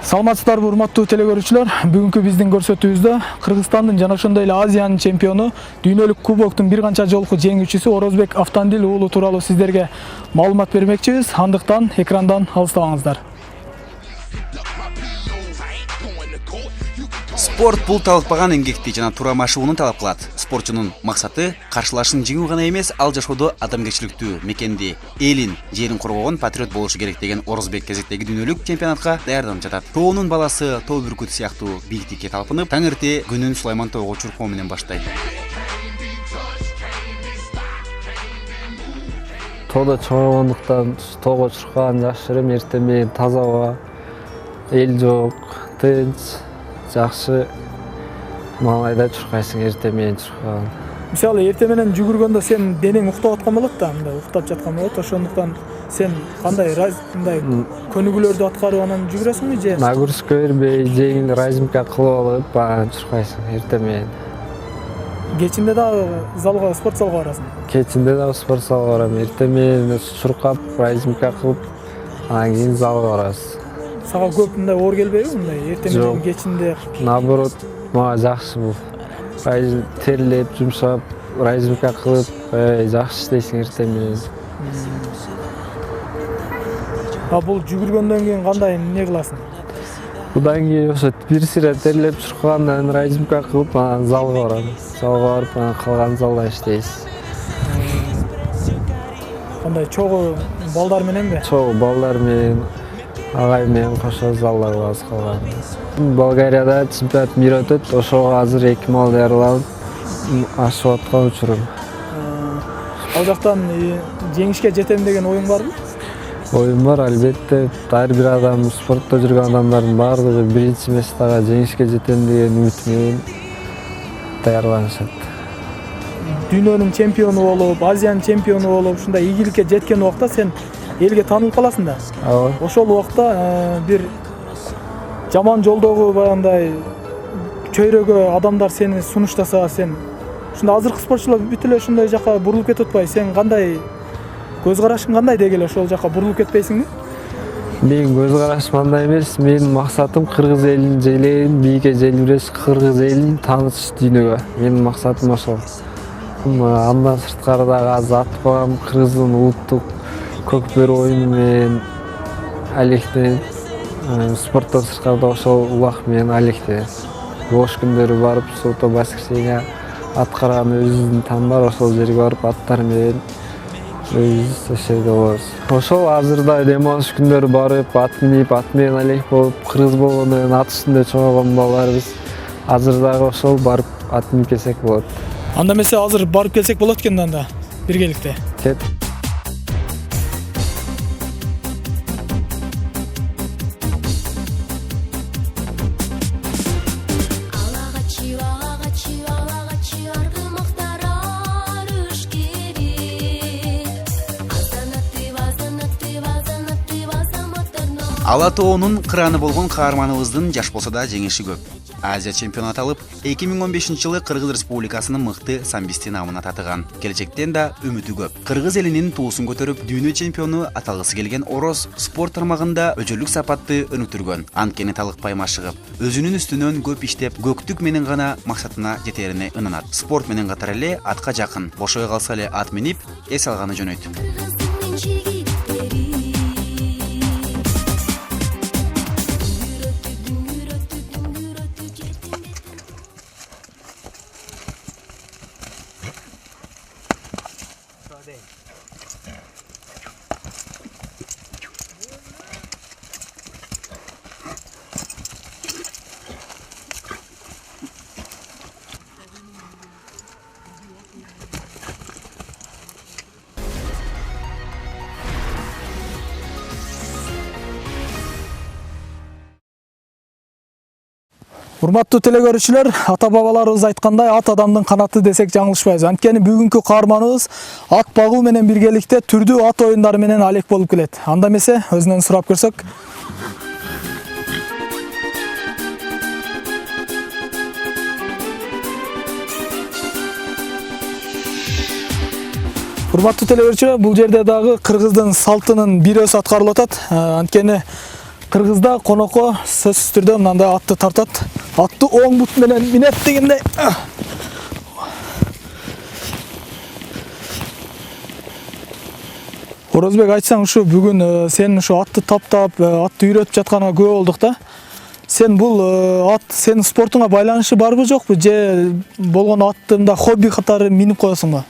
Саламатсыздарбы урматтуу телекөрүүчүлөр. Бүгүнкү биздин көрсөтүүбүздө Кыргызстандын жана ошондой эле Азиянын чемпиону, дүйнөлүк кубоктун бир канча жолку жеңүүчүсү Орозбек Автандил уулу тууралуу сиздерге маалымат бермекчибиз. Андыктан экрандан алыстабаңыздар. Спорт бул талыкпаган эмгекти жана туура машыгууну талап кылат. Спортчунун максаты каршылашын жеңүү гана эмес, ал жашоодо адамгерчиликтүү, мекенди, элин, жерин коргогон патриот болушу керек деген Орозбек кезектеги дүйнөлүк чемпионатка даярданып жатат. Тоонун баласы тоо бүркүт сыяктуу бийиктикке талпынып, таң эрте күнүн Сулайман тоого чуркоо менен баштайт. Тоодо чоңойгондуктан тоого чуркаган жакшы элем. Эртең менен таза аба, эл жок, тынч, жакшы маалайда чуркайсың эртең менен чуркаган. Мисалы эртең менен жүгүргөндө сен денең уктап аткан болот да, мындай уктап жаткан болот. Ошондуктан сен кандай мындай көнүгүүлөрдү аткарып анан жүгүрөсүңбү же? Нагрузка бербей, жеңил разминка кылып алып, анан чуркайсың эртең менен. Кечинде дагы залга, спорт залга барасың. Кечинде дагы спорт залга барам. Эртең менен чуркап, разминка кылып, анан кийин залга барабыз. Сага көп мындай оор келбейби мындай эртең менен кечинде? Наоборот, мага жакшы бул. Терлеп, жумшап, разминка кылып, жакшы иштейсиң эртең менен. Бул жүгүргөндөн кийин кандай эмне кыласың? Будан кийин ошо бир сире терлеп чуркагандан разминка кылып, анан залга барам. Залга барып, анан калган залда иштейбиз. Кандай чогуу балдар мененби? Чогуу балдар менен, агай менен кошо залда кылабыз калган. Болгарияда чемпионат мира өтөт, ошого азыр 2 мал даярдалып ашып аткан учурум. Ал жактан жеңишке жетем деген оюң барбы? Оюм бар, албетте. Ар бир адам, спортто жүргөн адамдардын баардыгы биринчи месяцтага жеңишке жетем деген үмүт менен даярданышат. Дүйнөнүн чемпиону болуп, Азиянын чемпиону болуп, ушундай ийгиликке жеткен убакта сен элге таанылып каласың да. Ооба. Ошол убакта бир жаман жолдогу баягындай чөйрөгө адамдар сени сунуштаса, сен ушундай азыркы спортчулар бүт эле ушундай жака бурулуп кетип атпайбы? Сен кандай көз карашың кандай дегеле ошол жака бурулуп кетпейсиңби? Менин көз карашым андай эмес. Менин максатым кыргыз элин желейин, бийикке желбиреш, кыргыз элин таанытыш дүйнөгө. Менин максатым ошол. Андан сырткары дагы азыр атпам, Кыргыздын улуттук көкбөр оюну менен алектенип, спорттон сырткары да ошол улак менен алектенип. Бош күндөрү барып, сото воскресенье аткарган өзүбүздүн там бар, ошол жерге барып аттар менен өзүбүз ошол жерде болобуз. Ошол азырда дем алыш күндөрү барып, ат минип, ат менен алек болуп, кыргыз болгондон кийин ат үстүндө чоңойгон балдарбыз. Азыр дагы ошол барып ат минип келсек болот. Анда эмесе азыр барып келсек болот экен анда биргеликте. Кет. Ала тоонун кыраны болгон каарманыбыздын жаш болсо да жеңиши көп. Азия чемпионат алып, 2015-жылы Кыргыз Республикасынын мыкты самбисти намына татыган. Келечектен да үмүтү көп. Кыргыз элинин туусун көтөрүп, дүйнө чемпиону аталгысы келген Ороз спорт тармагында өчөлүк сапатты өнүктүргөн. Анткени талыкпай машыгып, өзүнүн үстүнөн көп иштеп, көктүк менен гана максатына жетерине ынанат. Спорт менен катар эле атка жакын. Бошой калса эле ат минип, эс алганы жөнөйт. Урматтуу телекөрүүчүлөр, ата-бабаларыбыз айткандай ат адамдын канаты десек жаңылышпайбыз. Анткени бүгүнкү каарманыбыз ат багуу менен биргеликте түрдүү ат оюндары менен алек болуп келет. Анда эмесе өзүнөн сурап көрсөк. Урматтуу телекөрүүчүлөр, бул жерде дагы кыргыздын салтынын бир өз аткарылып атат. Анткени Кыргызда конокко сөзсүз түрдө мындай атты тартат. Атты оң бут менен минет дегенде. Орозбек, айтсаң ушу бүгүн сен ушу атты таптап, атты үйрөтүп жатканыңа күбө болдук да. Сен бул ат сенин спортуңа байланышы барбы жокпу же болгон атты мындай хобби катары минип коесуңбу?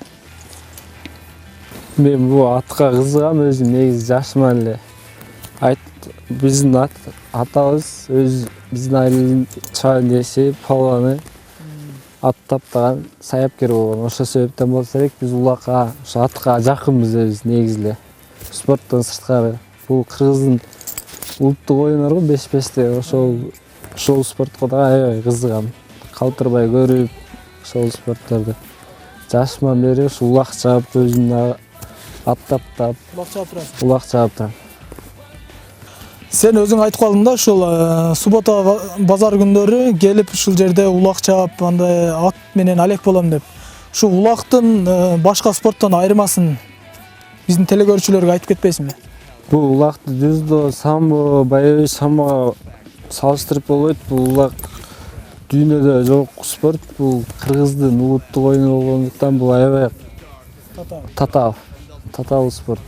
Мен бул атка кызыгам өзүм негизи жашыман эле. Биздин атабыз биздин айылдын чабандеси, палуаны ат таптаган саяпкер болгон. Ошол себептен болсо керек биз улакка, ошо атка жакынбыз өзүбүз негизи эле. Спорттон сырткары бул кыргыздын улуттук оюндарго беш-беште ошол спортко да аябай кызыгам. Калтырбай көрүп, ошол спортторду жашыман бери ушу улак чаап өзүм ат таптап, улак чаап турам. Сен өзүң айтып калдың да, ушул суббота базар күндөрү келип ушул жерде улак чаап, андай ат менен алек болом деп. Ушу улактын башка спорттон айырмасын биздин телекөрүүчүлөргө айтып кетпейсиңби? Бул улакты жүздө, самбо, баягы самбога салыштырып болбойт. Бул улак дүйнөдө жок спорт. Бул кыргыздын улуттук оюну болгондуктан бул аябай татаал спорт.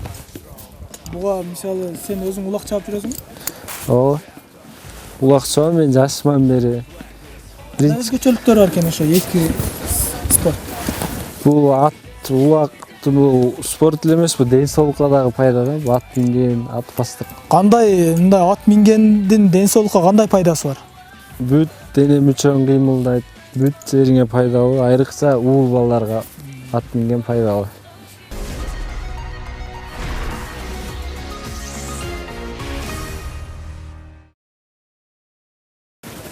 Буга мисалы сен өзүң улак чаап жүрөсүңбү? Ооба. Улак чаабам мен жашыман бери. Өзгөчөлүктөрү бар экен ошо эки спорт. Бул улак бул спорт эле эмес, бул ден соолукка дагы пайда да. Бул ат минген, ат бастык. Кандай мындай ат мингендин ден соолукка кандай пайдасы бар? Бүт дене мүчөң кыймылдайт, бүт жериңе пайдалуу, айрыкча уул балдарга ат минген пайдалуу.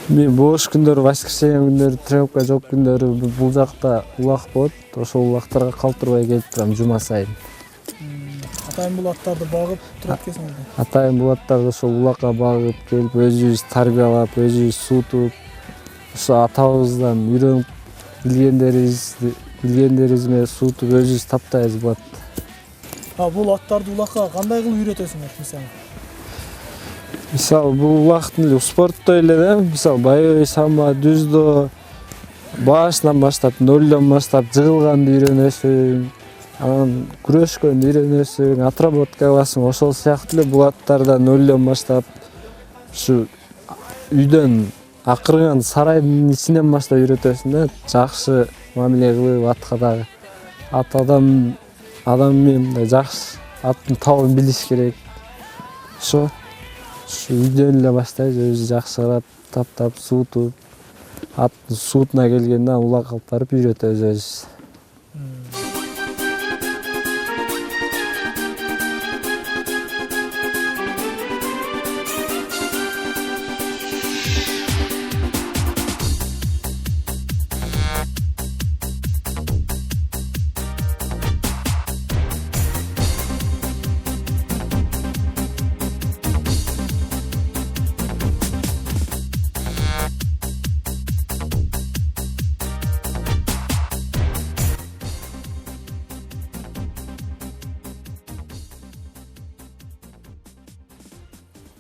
Мен бош күндөрү, воскресенье күндөрү, тренировка жок күндөрү бул жакта улак болот. Ошол улактарга калтырбай келип турам жума сайын. Атайын бул аттарды багып турат экенсиң. Атайын бул аттарды ошол улакка багып келип, өзүбүз тарбиялап, өзүбүз суутуп, ошо атабыздан үйрөнүп билгендерибиз менен суутуп өзүбүз таптайбыз бул атты. Бул аттарды улакка кандай кылып үйрөтөсүңөр мисалы? Мисалы бул улактын спорттой эле да, мисалы баягы самбо, жүздө башынан баштап, нөлдөн баштап жыгылганды үйрөнөсүң, анан күрөшкөндү үйрөнөсүң, отработка кыласың. Ошол сыяктуу эле бул аттарда нөлдөн баштап ушу үйдөн акырган сарайдын ичинен баштап үйрөтөсүң да, жакшы мамиле кылып атка дагы. Ат адам менен мындай жакшы аттын табын билиш керек. Ушу үйдөн эле баштайбыз, өзү жакшы карап, таптап, суутуп, аттын суутуна келгенде улак алып барып үйрөтөбүз өзүбүз.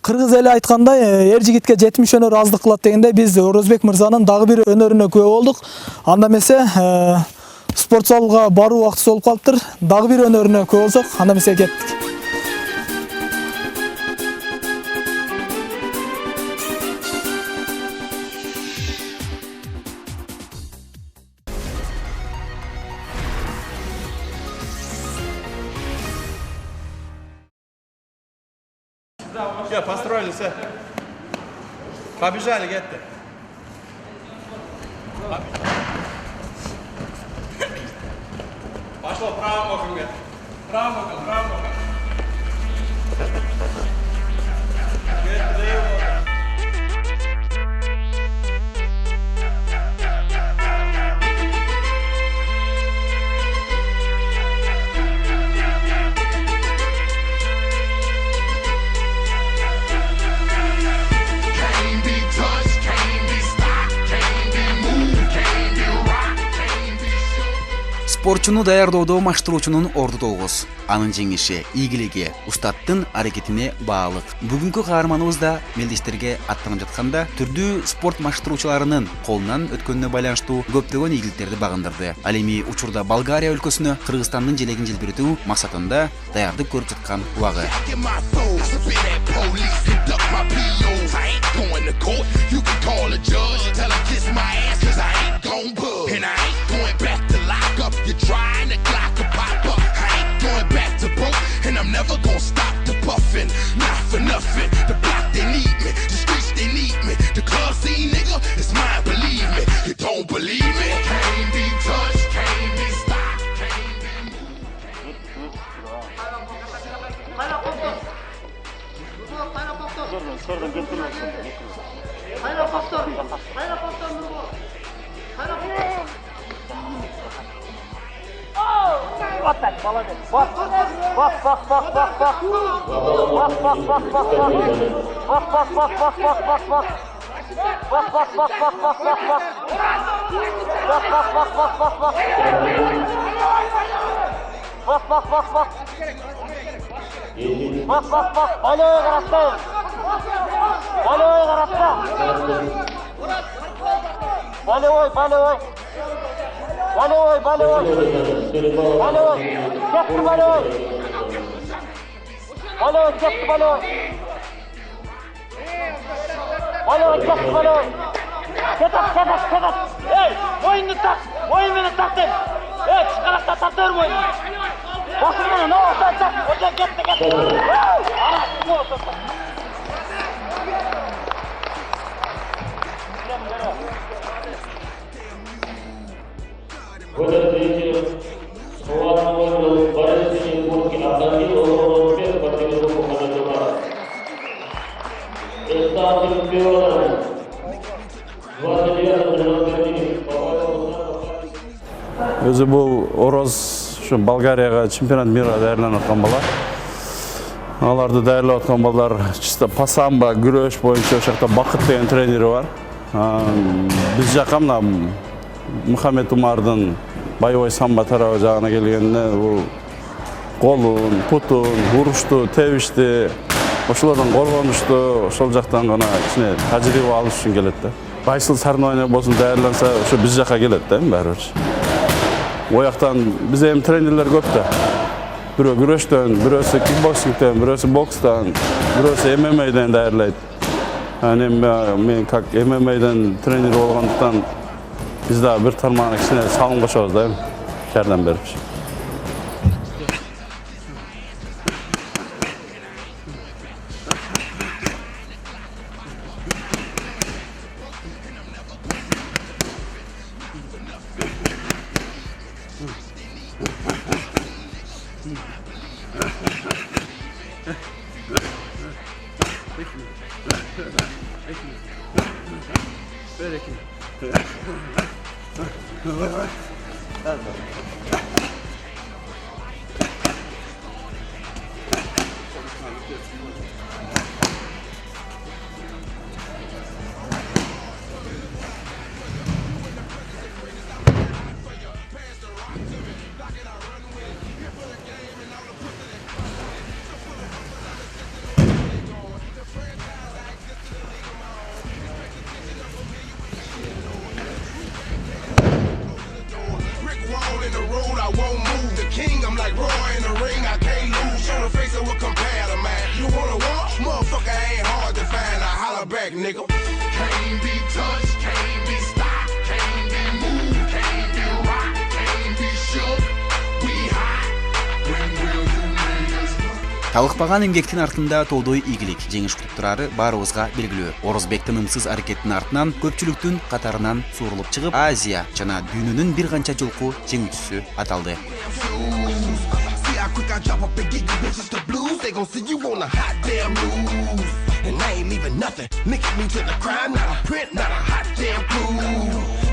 Кыргыз эли айткандай, эр жигитке 70 өнөр аздык кылат дегенде биз Орозбек мырзанын дагы бир өнөрүнө күбө болдук. Анда эмесе спорт залга баруу убактысы болуп калыптыр. Дагы бир өнөрүнө күбө болсок, анда эмесе кеттик. Все, построились. Побежали, Гетте. Пошло правым боком, Гетте. Правым боком, правым боком. Гетте, левым боком. Спортчуну даярдоодо маштыруучунун орду толгус. Анын жеңиши ийгилиги, устаттын аракетине баалык. Бүгүнкү каарманыбыз да мелдештерге аттанып жатканда түрдүү спорт маштыруучуларынын колунан өткөнүнө байланыштуу көптөгөн ийгиликтерди багындырды. Ал эми учурда Болгария өлкөсүнө Кыргызстандын желегин желбиретүү максатында даярдык көрүп жаткан убагы. And I'm never gonna stop the buffing, not for nothing. The block they need me, the streets they need me. The club scene, nigga, it's mine, believe me. You don't believe me? Can't be touched, can't be stopped, can't be moved. Өзі бұл Ороз Болгарияға чемпионат мира даярланып жатқан бала. Аларды даярлап жатқан балдар чисто по самбо, күрөш боюнча ошакта Бакыт деген тренери бар. Биз жакка мына Мухаммед Умардын боевой самбо тарабы жагына келгенде бул колун, путун, урушту, тебишти, ошолордон коргонушту, ошол жактан гана кичине тажрыйба алыш үчүн келет да. Байсыл соревнования болсун даярланса, ошо биз жакка келет да баары бир. Ояқтан бізде эми тренерлер көп да. Бирөө күрөштөн, бирөөсү кикбоксингден, бирөөсү бокстан, бирөөсү ММА'ден даярлайт. Мен как ММА'ден тренер болгондуктан биз да бир тармагына кичине салым кошобуз да, жардам берип. Nigga, can't be touched, can't be stopped, can't be moved, can't be rocked, can't be shook. We hot. When will you niggas look? Талыкпаган эмгектин артында тоодой ийгилик, жеңиш кутуп турары баарыбызга белгилүү. Орозбектин ымсыз аракеттин артынан көпчүлүктүн катарынан суурулуп чыгып, Азия жана дүйнөнүн бир канча жолку жеңүүчүсү аталды. Quick, I drop up and give you bitches the blues. They gon' see you on the hot damn news. And I ain't leaving nothing. Linking me to the crime, not a print, not a hot damn clue.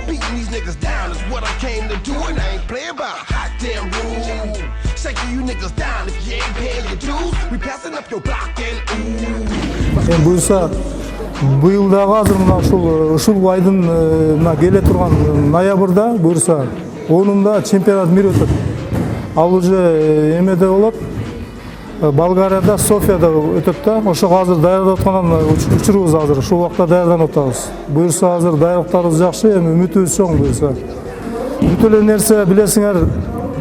Beating these niggas down is what I came to do. And I ain't playing by a hot damn rule. Shaking you niggas down if you ain't paying your dues. We passing up your block and ooh. Буюрса, быйыл дагы азыр мына ушул айдын мына келе турган ноябрда буюрса 10-ында чемпионат мира өтөт. Ал уже эмеде болот. Болгарияда, Софияда өтөт да. Ошого азыр даярдап аткан учурубуз азыр. Ушул убакта даярданып атабыз. Буюрса азыр даярдыктарыбыз жакшы, эми үмүтүбүз чоң буюрса. Бүт эле нерсе билесиңер,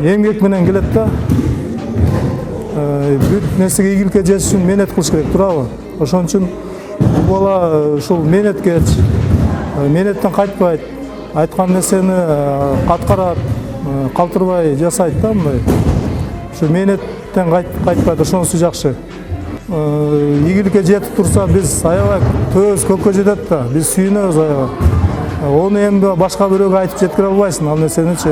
эмгек менен келет да. Бүт нерсеге ийгиликке жетиш үчүн менет кылыш керек, туурабы? Ошон үчүн бул бала ушул менетке, менеттен кайтпайт, айткан нерсени аткарат, калтырбай жасайт да мындай. Ушу менеттен кайтпайт, ошонусу жакшы. Ийгиликке жетип турса, биз аябай төбөбүз көккө жетет да, биз сүйүнөбүз аябай. Onu эми башка бирөөгө айтып жеткире албайсың ал нерсеничи.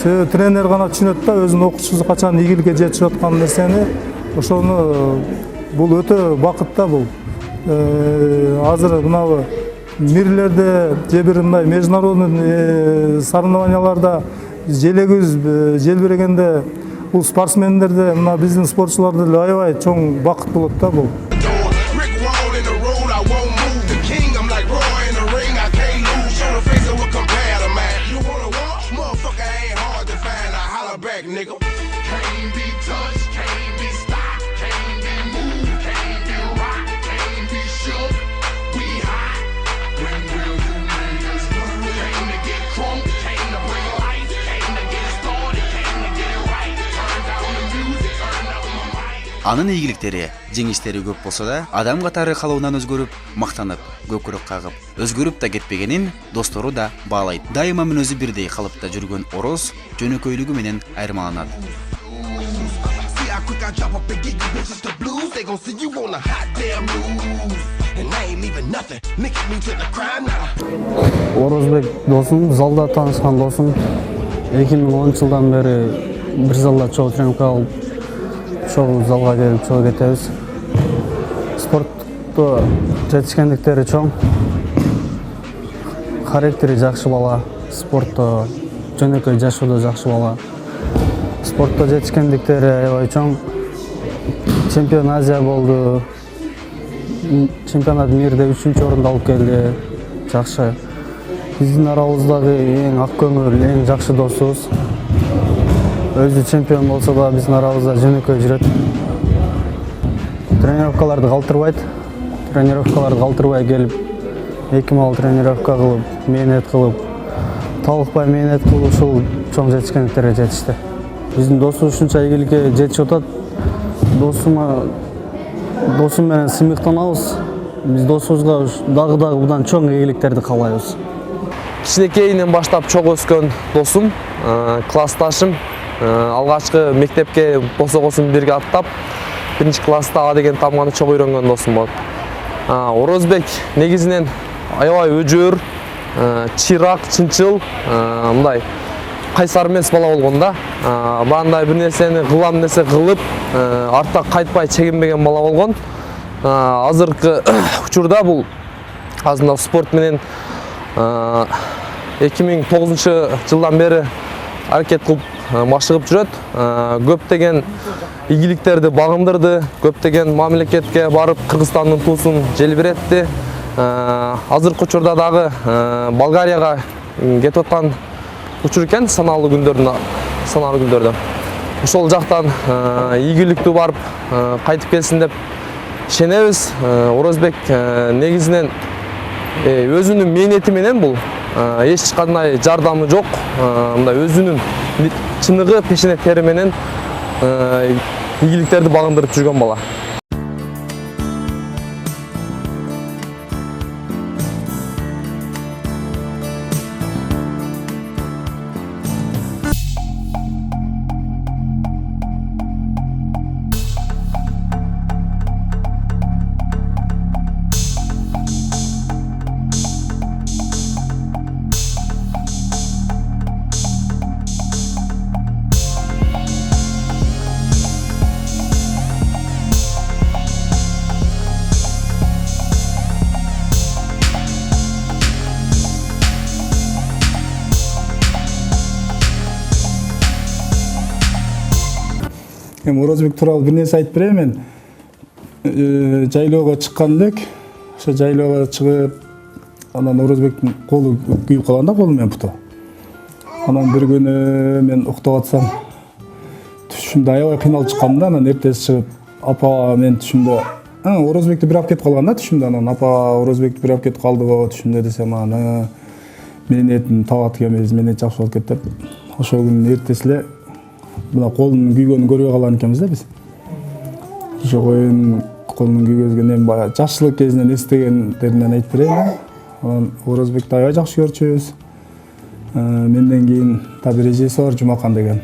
Себеби тренер гана түшүнөт да, өзүнүн окуучусу качан ийгиликке жетип аткан нерсени, ошону бул өтө бакыт да бул. Азыр мынабы мирлерде же бир мындай международный соревнованияларда желегибиз желбирегенде бул спортсмендерде мына биздин спортчуларда деле аябай чоң бакыт болот да бул. Nigga. Can't be touched, can't be stopped, can't be moved, can't be rocked, can't be shook. We hot. When will you niggas learn? Came to get crunk, came to bring life, came to get started, came to get it right. Turn down the music, turn up my mic. Анын ийгиликтери, жеңиштери көп болсо да, адам катары калыбынан өзгөрүп, мактанып, көкүрөк кагып, өзгөрүп да кетпегенин достору да баалайт. Дайыма мүнөзү бирдей калыпта жүргөн Ороз жөнөкөйлүгү менен айырмаланат. Орозбек досум, залда таанышкан досум. 2010-жылдан бери бир залда чогуу тренировка алып, чогуу залга келип, чогуу кетебиз. Спортто жетишкендиктери чоң. Характери жакшы бала, спортто жөнөкөй жашоодо жакшы бала. Спортто жетишкендиктери аябай чоң. Чемпион Азия болду. Чемпионат мирде 3-орунду алып келди. Жакшы. Биздин арабыздагы эң ак көңүл, эң жакшы досубуз. Өзү чемпион болсо да биздин арабызда жөнөкөй жүрөт. Тренировкаларды калтырбай келип, 2 мал тренировка кылып, менет кылып, талыкпай менет кылып, ушул чоң жетишкендиктерге жетишти. Биздин досубуз ушунча ийгиликке жетишип атат. Досум менен сыймыктанабыз. Биз досубузга дагы мындан чоң ийгиликтерди каалайбыз. Кичинекейинен баштап чогуу өскөн досум, классташым. Алгачкы мектепке босогосун бирге аттап, 1-класста А деген тамганы чогуу үйрөнгөн досум болот. Орозбек негизинен аябай өжөр, чирак, чынчыл, мындай кайсар эмес бала болгон да. Баандай бир нерсени кылам десе кылып, артта кайтпай чегинбеген бала болгон. Азыркы учурда бул азында спорт менен 2009-жылдан бери аракет кылып машыгып жүрөт. Көптөгөн ийгиликтерди багындырды, көптөгөн мамлекетке барып Кыргызстандын туусун желбиретти. Азыркы учурда дагы Болгарияга кетип аткан учур экен, санаалуу күндөрдө. Ошол жактан ийгиликтүү барып кайтып келсин деп ишенебиз. Орозбек негизинен өзүнүн мээнети менен бул эч кандай жардамы жок, мындай өзүнүн чыныгы пешене тери менен ийгиликтерди багындырып жүргөн бала. Орозбек тууралуу бир нерсе айтып берейин мен. Жайлоого чыккан элек, ошо жайлоого чыгып, анан Орозбектин колу күйүп калган да, колу менен буту. Анан bir күнү мен уктап атсам түшүмдө аябай кыйналып чыккам да, анан эртеси чыгып апа мен түшүмдө Орозбекти бир алып кетип калган да түшүмдө. Анан апа Орозбекти бир алып кетип калды го түшүмдө десем, анан менин этим табат экенбиз, менин эт жакшы болуп кетти деп. Ошол күнүн эртеси эле мына колунун күйгөнүн көрбөй калган экенбиз да биз. Ошо коюн колунун күйгөзгөн эми баягы жашчылык кезинен эстегендеринен айтып берейин. Анан Орозбекти аябай жакшы көрчүбүз. Менден кийин да бир эжеси бар, Жумакан деген.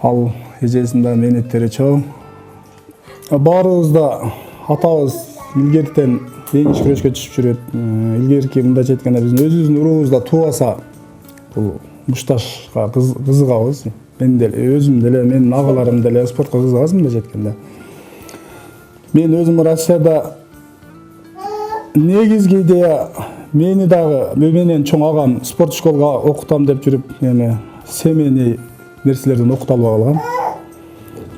Ал эжесинин да мээнеттери чоң. Баарыбыз да атабыз илгертен эң иш күрөшкө чыгып жүрөт. Илгерки мындайча айтканда биздин өзүбүздүн уруубузда туубаса бул мушташка кызыгабыз. Мен деле өзүм деле, менин агаларым деле спортко кызыгабыз мындайча айтканда. Мен өзүм Россияда негизги идея мени дагы менен чоң агам спорт школга окутам деп жүрүп, эми семейный нерселерден окута албай калган.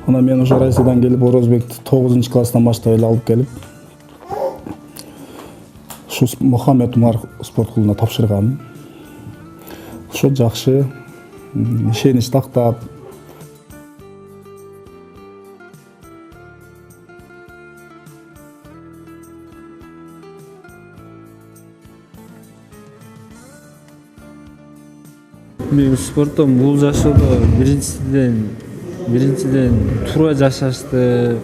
Анан мен ошо Россиядан келип Орозбекти 9-класстан баштап эле алып келип, ушу Мухаммед Умар спорт клубуна тапшыргам. Ошо жакшы ишенич тактап. Мен спорттон бул жашоодо биринчиден туура жашашты,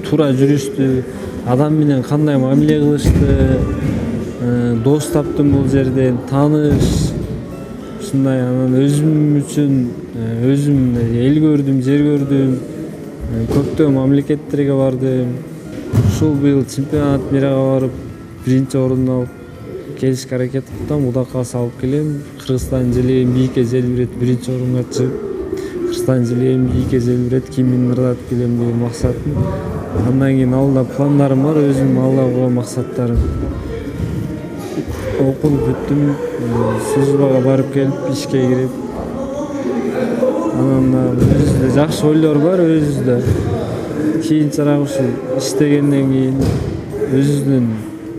туура жүрүштү, адам менен кандай мамиле кылышты, дос таптым бул жерден, тааныш. Ушундай анан өзүм үчүн өзүм эл көрдүм, жер көрдүм, көптөгөн мамлекеттерге бардым. Ушул быйыл чемпионат мирага барып, биринчи орунду алып келишке аракет кылдым, Удакка салып келем. Кыргызстан желегин бийикке желбиретип биринчи орунга чыгып, Кыргызстан желегин бийикке желбиретип кимдин ырдатып келем деген максатым. Андан кийин алда пландарым бар, өзүм алда койгон максаттарым. Окуп бүттүм, службага барып келип, ишке кирип. Анан өзүбүздө жакшы ойлор бар, өзүбүздө. Кийинчерээк ушул иштегенден кийин өзүбүздүн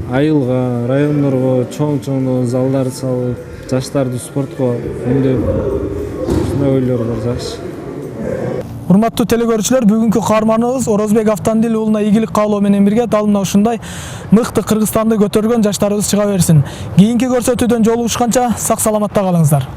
айылга, райондорго чоң залдар салып, жаштарды спортко үндөп, ушундай ойлор бар, жакшы. Урматтуу телекөрүүчүлөр, бүгүнкү каарманыбыз Орозбек Автандил уулуна игилик каалоо менен бирге дал мына ушундай мыкты Кыргызстанды көтөргөн жаштарыбыз чыга берсин. Кийинки көрсөтүүдөн жолугушканча сак саламатта калыңыздар.